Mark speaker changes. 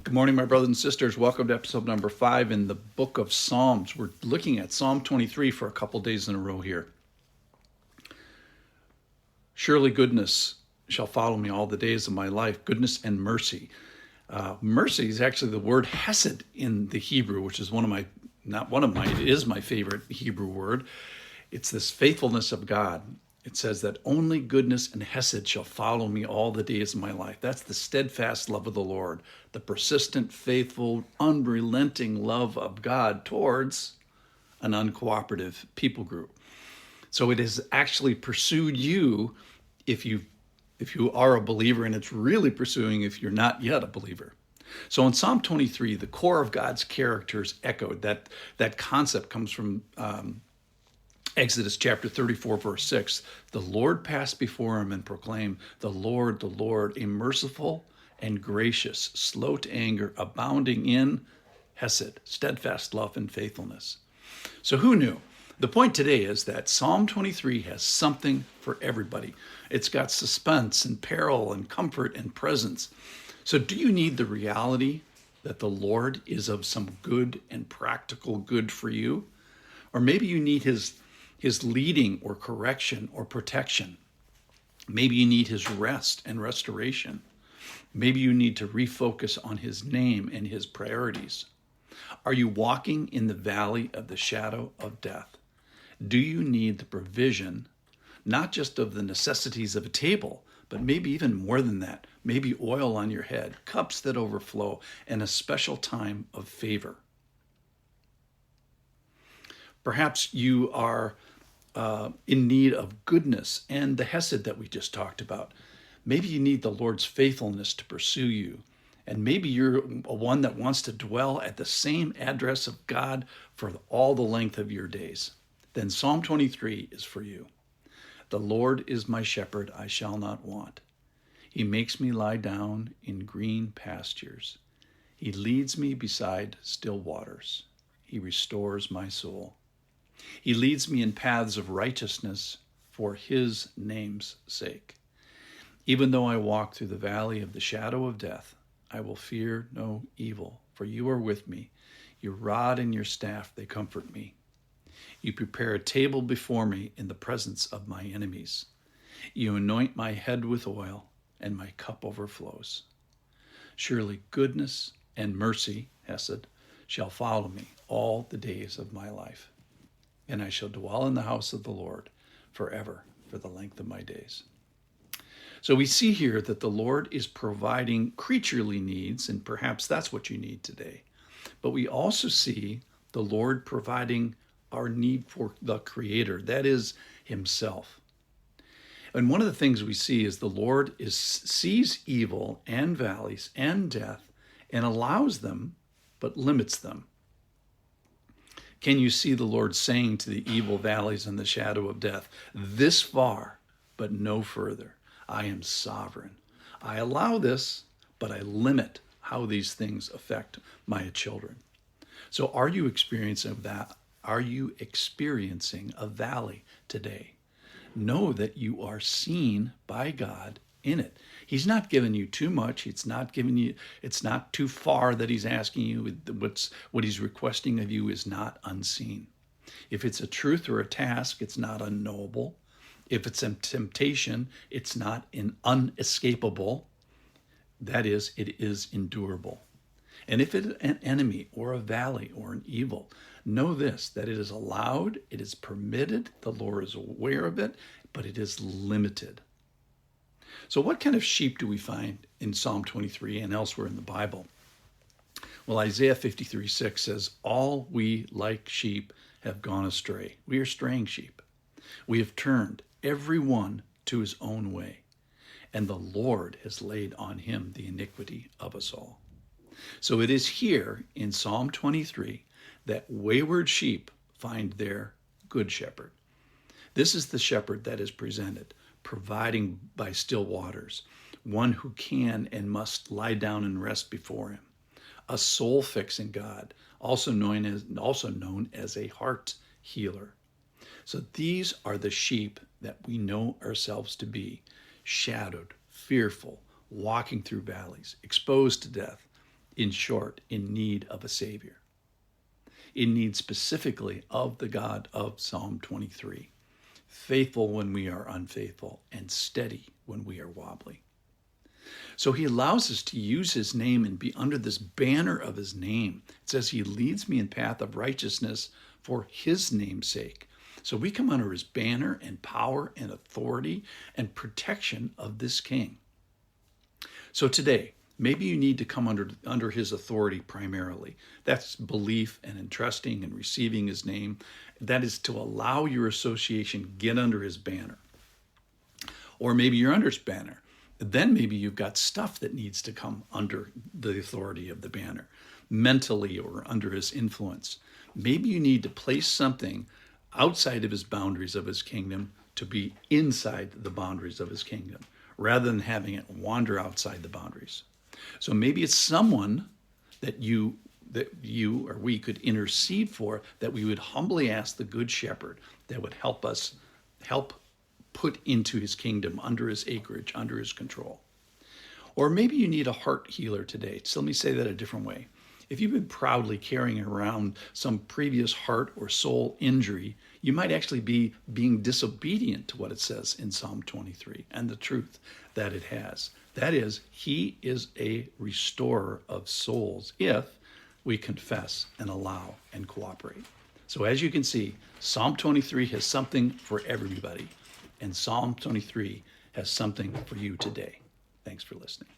Speaker 1: Good morning, my brothers and sisters. Welcome to episode number 5 in the book of Psalms. We're looking at Psalm 23 for a couple days in a row here. Surely goodness shall follow me all the days of my life, goodness and mercy. Mercy is actually the word hesed in the Hebrew, which is it is my favorite Hebrew word. It's this faithfulness of God. It says that only goodness and hesed shall follow me all the days of my life. That's the steadfast love of the Lord, the persistent, faithful, unrelenting love of God towards an uncooperative people group. So it has actually pursued you if you are a believer, and it's really pursuing if you're not yet a believer. So in Psalm 23, the core of God's character is echoed. That concept comes from Exodus chapter 34, verse 6. The Lord passed before him and proclaimed, the Lord, a merciful and gracious, slow to anger, abounding in hesed, steadfast love and faithfulness. So who knew? The point today is that Psalm 23 has something for everybody. It's got suspense and peril and comfort and presence. So do you need the reality that the Lord is of some good and practical good for you? Or maybe you need his leading or correction or protection. Maybe you need his rest and restoration. Maybe you need to refocus on his name and his priorities. Are you walking in the valley of the shadow of death? Do you need the provision, not just of the necessities of a table, but maybe even more than that? Maybe oil on your head, cups that overflow, and a special time of favor. Perhaps you are in need of goodness and the hesed that we just talked about. Maybe you need the Lord's faithfulness to pursue you. And maybe you're one that wants to dwell at the same address of God for all the length of your days. Then Psalm 23 is for you. The Lord is my shepherd, I shall not want. He makes me lie down in green pastures. He leads me beside still waters. He restores my soul. He leads me in paths of righteousness for his name's sake. Even though I walk through the valley of the shadow of death, I will fear no evil, for you are with me. Your rod and your staff, they comfort me. You prepare a table before me in the presence of my enemies. You anoint my head with oil, and my cup overflows. Surely goodness and mercy, hesed, shall follow me all the days of my life. And I shall dwell in the house of the Lord forever, for the length of my days. So we see here that the Lord is providing creaturely needs, and perhaps that's what you need today. But we also see the Lord providing our need for the Creator, that is himself. And one of the things we see is the Lord sees evil and valleys and death and allows them, but limits them. Can you see the Lord saying to the evil valleys and the shadow of death, this far, but no further? I am sovereign. I allow this, but I limit how these things affect my children. So are you experiencing that? Are you experiencing a valley today? Know that you are seen by God in it. He's not giving you too much. It's not too far that he's asking you. What he's requesting of you is not unseen. If it's a truth or a task, it's not unknowable. If it's a temptation, it's not unescapable. That is, it is endurable. And if it's an enemy or a valley or an evil, know this, that it is allowed, it is permitted, the Lord is aware of it, but it is limited. So what kind of sheep do we find in Psalm 23 and elsewhere in the Bible? Well, Isaiah 53:6 says, all we like sheep have gone astray. We are straying sheep. We have turned every one to his own way, and the Lord has laid on him the iniquity of us all. So it is here in Psalm 23 that wayward sheep find their good shepherd. This is the shepherd that is presented, providing by still waters, one who can and must lie down and rest before him, a soul-fixing God, also known as a heart healer. So these are the sheep that we know ourselves to be, shadowed, fearful, walking through valleys, exposed to death, In short, in need of a Savior. In need specifically of the God of Psalm 23, faithful when we are unfaithful and steady when we are wobbly. So he allows us to use his name and be under this banner of his name. It says he leads me in path of righteousness for his name's sake. So we come under his banner and power and authority and protection of this king. So today, maybe you need to come under his authority primarily. That's belief and entrusting and receiving his name. That is to allow your association get under his banner. Or maybe you're under his banner. Then maybe you've got stuff that needs to come under the authority of the banner, mentally or under his influence. Maybe you need to place something outside of his boundaries of his kingdom to be inside the boundaries of his kingdom, rather than having it wander outside the boundaries. So maybe it's someone that you or we could intercede for, that we would humbly ask the Good Shepherd that would help put into his kingdom, under his acreage, under his control. Or maybe you need a heart healer today. So let me say that a different way. If you've been proudly carrying around some previous heart or soul injury, you might actually be being disobedient to what it says in Psalm 23 and the truth that it has. That is, he is a restorer of souls if we confess and allow and cooperate. So as you can see, Psalm 23 has something for everybody, and Psalm 23 has something for you today. Thanks for listening.